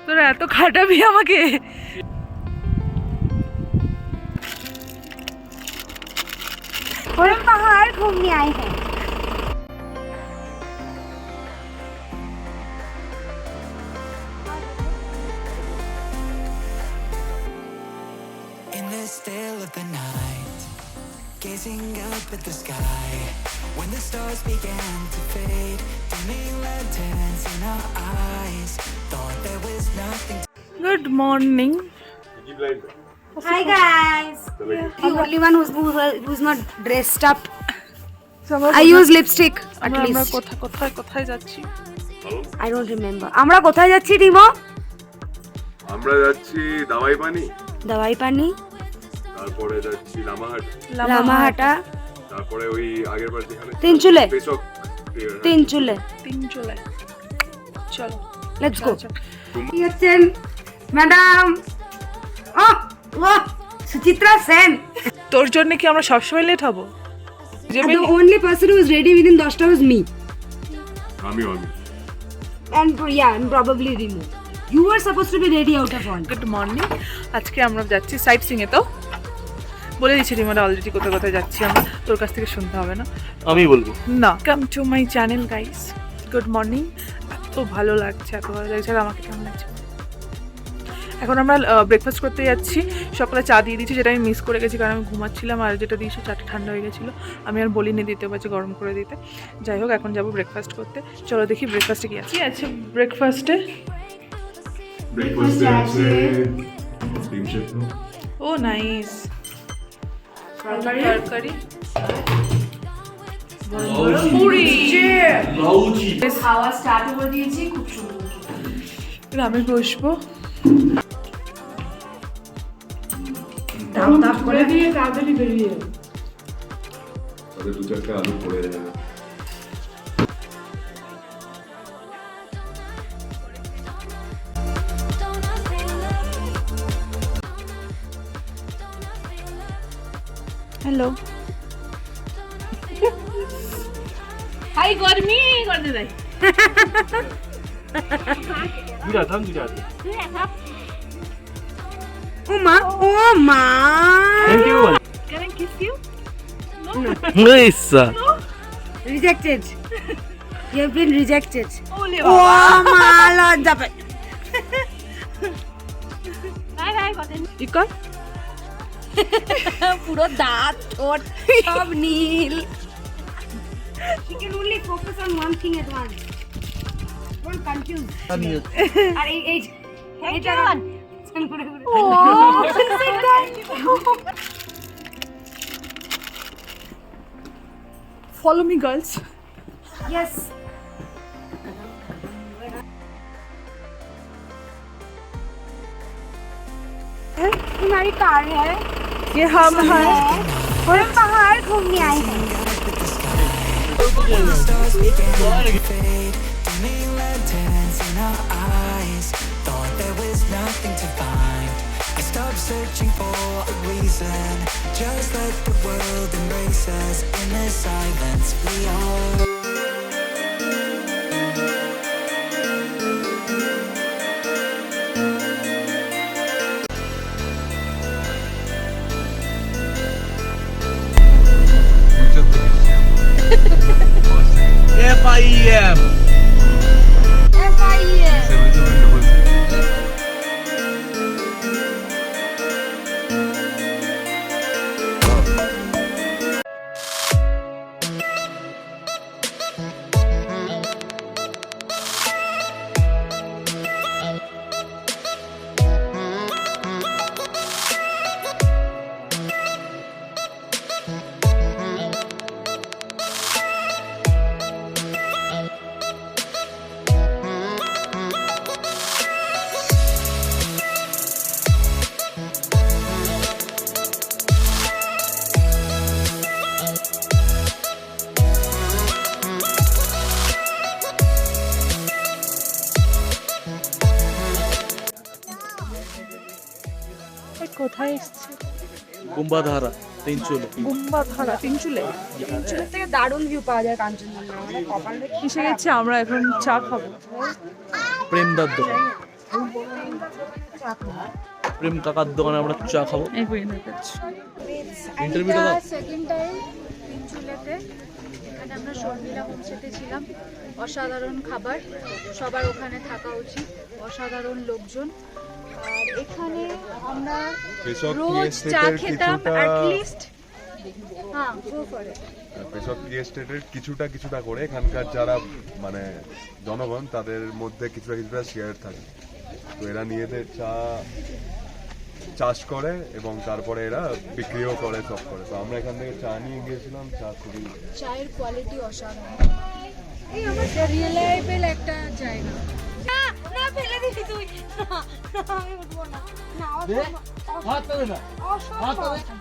তোরা এত খাটাবি আমাকে। हम पहाड़ घूमने आए हैं। In the still of the night, gazing up at the sky, when the stars began to fade, dimming lanterns in our eyes, thought there was nothing. Good morning. Hi guys. The only one who's not dressed up. I use lipstick at আমরা least. কোথায় যাচ্ছি? I don't remember. আমরা কোথায় যাচ্ছি রিমো? আমরা যাচ্ছি দাওয়াই পানি, দাওয়াই পানি, তারপরে যাচ্ছি লামাহাট, লামাহাটা, তারপরে ওই আগের বার যেখানে তিনচুলে, পেচক তিনচুলে। চলো Let's go. কি হচ্ছেন ম্যাডাম? সুচিত্রা সেন। তোর জন্য কি আমরা সবসময় লেট হব? And the only person who was ready within 10টা was me. আমি And yeah, and probably Rimu. You were supposed to be ready out of 1. Good morning. আজকে আমরা যাচ্ছি সাইট সিং এ। তো বলে দিচ্ছি রিমোটা অলরেডি কোথায় যাচ্ছি আমরা, তোর কাছ থেকে শুনতে হবে না, আমি বলবো না। Come to my channel guys, good morning. এত ভালো লাগছে আর আমাকে কেমন লাগছে। এখন আমরা ব্রেকফাস্ট করতে যাচ্ছি। সকালে চা দিয়ে দিচ্ছি, যেটা আমি মিস করে গেছি কারণ আমি ঘুমাচ্ছিলাম, আর যেটা দিয়েছি চাটা ঠান্ডা হয়ে গেছিলো। আমি আর বলিনি দিতে পারছি গরম করে দিতে। যাই হোক, এখন যাবো ব্রেকফাস্ট করতে। চলো দেখি ব্রেকফাস্টে কি আছে ব্রেকফাস্টে। আছে ডিম সেদ্ধ, ও নাইস, তরকারি, পুরি, খাওয়া স্টার্ট করে দিয়েছি, খুব সুন্দর। আমি বসবো। দাপ করে দিয়ে তাড়াতাড়ি বেরিয়ে। তাহলে 2-4টা আলু পড়ে যাবে। হ্যালো, হাই গরমি করতে যাই। ও মা thank you Can I kiss you? Naisa rejected. You have been rejected. ওলে ও বাবা, মা লজ্জা পাই। ইকল পুরো দাঁত ঠোঁট সব নীল। She can only focus on one thing at once. Don't confuse. আর এইটা follow me girls. Yes. तुम्हारी कार है, ये हम हैं। और हम पहाड़ घूमने आए हैं। Stars began to fade, dimming lanterns in our eyes, thought there was nothing to find. I stopped searching for a reason, just let the world embrace us. In the silence we are. FIEM কোথায় এসেছি? কুম্বাধারা তিনচুলে। গুম্বাধারা, তিনচুলে। তিনচুলের থেকে দারুণ view পাওয়া যায় কাঞ্চনজঙ্ঘা। আমাদের কপালে এসে গেছি আমরা, এখন চা খাবো। প্রেমদার দোকান। প্রেম কাকার দোকানে আমরা চা খাবো। এই পর্যন্ত দেখাচ্ছি। ইন্টারভিউটা দাও। সেকেন্ড টাইম তিনচুলেতে এখানে আমরা শর্মিলা হোমস্টেতে ছিলাম। অসাধারণ খাবার, সবার ওখানে থাকা উচিত, অসাধারণ লোকজন। আর এখানে আমরা রোজ চা খেতাম অ্যাটলিস্ট। হ্যাঁ, গো ফর ইট। পেশক টি এস্টেটের কিছুটা করে এখানকার যারা মানে জনগণ তাদের মধ্যে কিছুটা শেয়ার থাকে। তো এরা নিজেদের চাষ করে এবং তারপরে এরা বিক্রিও করে, সব করে। তো আমরা এখান থেকে চা নিয়ে গিয়েছিলাম, চা খুবই চায়ের কোয়ালিটি অসাধারণ। এই আমাদের রিলায়েবল একটা জায়গা। না ফেলে দিবি তুই, আমি উঠবো না।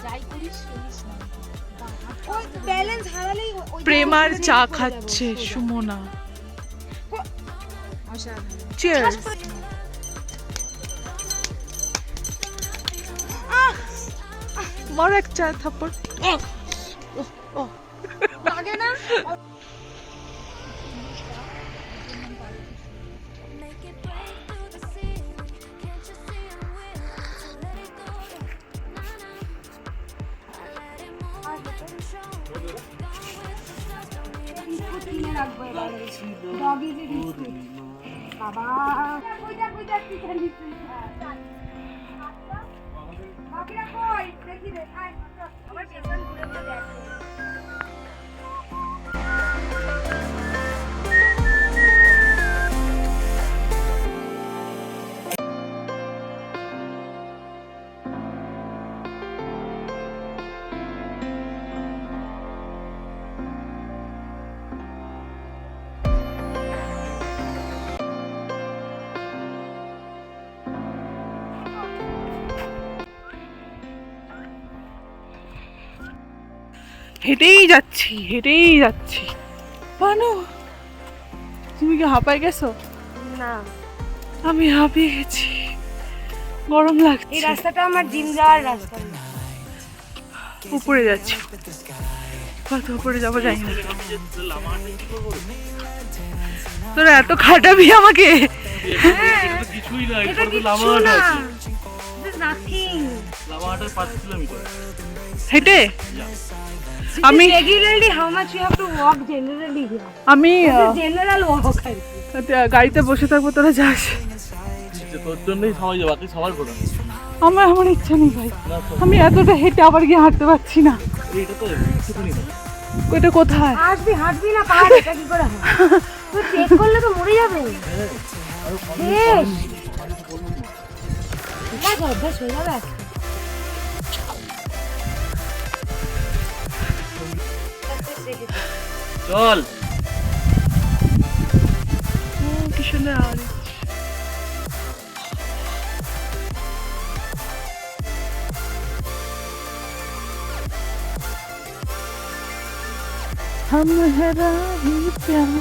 যাই করিস করিস না। ওই ব্যালেন্স হারালেই প্রেমার চা খাচ্ছে সুমনা। অসাধারণ। চিয়ার্স। মার এক চা থাপ্পড়। লাগে না। কিনে রাখবো এবারে ডগি যে বিস্কুট বাবা কইটা কি জানিস বাকিরা কই দেখি রে আয় আমার পেছন ঘুরে ঘুরে দেখো হেঁটেই যাচ্ছি। বানু, তুমি কি হাঁপায় গেছো? না আমি হাঁপিয়ে গেছি, গরম লাগছে। এই রাস্তাটা আমার জিম যাওয়ার রাস্তা না। উপরে যাচ্ছি, কত উপরে যাবো জানি না। তোরা এত খাটাবি আমাকে। কিছুই না, এটা এটা তো কিচ্ছু লামাহাট না, আছে। this is nothing. লামাহাটের 5 কিলোমিটার। হেঁটে আমি Regularly how much you have to walk generally here? আমি General walk আর কি। গাড়িতে বসে থাকবো, তোরা যাস। যে তোর জন্যই সবাই যাবে, বাকি সবার করে। আমার ইচ্ছা নেই ভাই, আমি এতটা হেঁটে আবার গিয়ে হাঁটতে পারছি না। এটা তো একটুখানি না। ওইটা কোথায়? হাঁটবি না পাহাড় এটা কি করে হয়? তুই চেক করলে তো মরে যাবে। শেষ। ঠিক আছে, অভ্যাস হয়ে যাবে। চল। কি সুন্দর আওয়াজ। हम हरा ही प्यार।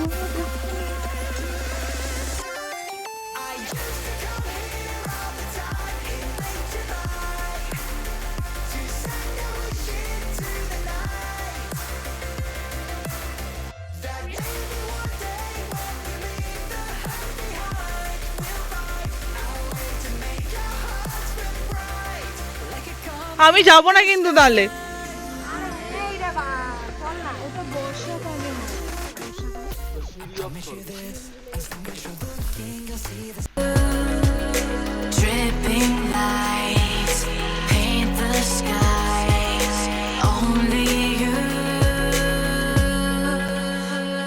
আমি যাবো না কিন্তু তাহলে। এই রে বা, চল না, ও তো বর্ষাকালে হয়। Dripping lights paint the skies. Only you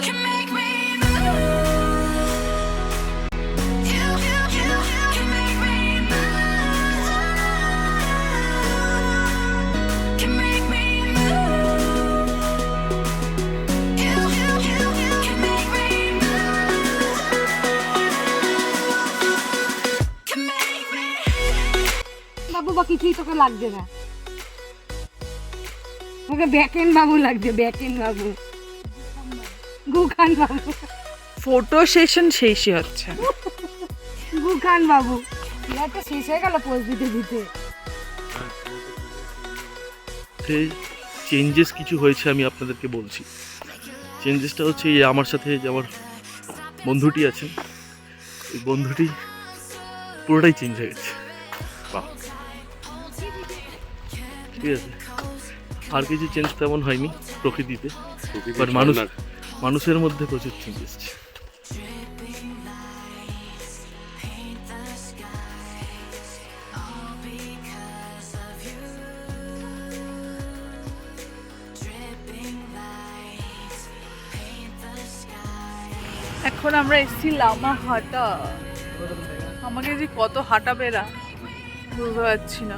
can make me move. You can make me move. Can make me move. You can make me move. Can make me. বাবু বা কিছুই তোকে লাগবে না, তোকে ব্যাকেন বাবু লাগবে, ব্যাকেন বাবু, গুখান বাবু, ফটো সেশন শেষই হচ্ছে। গুখান বাবু। এটা শেষ হয়ে গেল পোজ দিতে দিতে। চেঞ্জেস কিছু হয়েছে, আমি আপনাদেরকে বলছি। চেঞ্জেসটা হচ্ছে এই আমার সাথে যে আমার বন্ধুটি আছেন, এই বন্ধুটি পুরোটাই চেঞ্জ হয়ে গেছে। ঠিক আছে, আর কিছু চেঞ্জ তেমন হয়নি প্রকৃতিতে, প্রকৃতির বাট ঝর্ণার। মানুষের মধ্যে প্রচুর চেঞ্জ এসছে। এখন আমরা এসেছি লামা হাটা। আমাকে যে কত হাঁটাবে এরা বুঝতে পারছি না।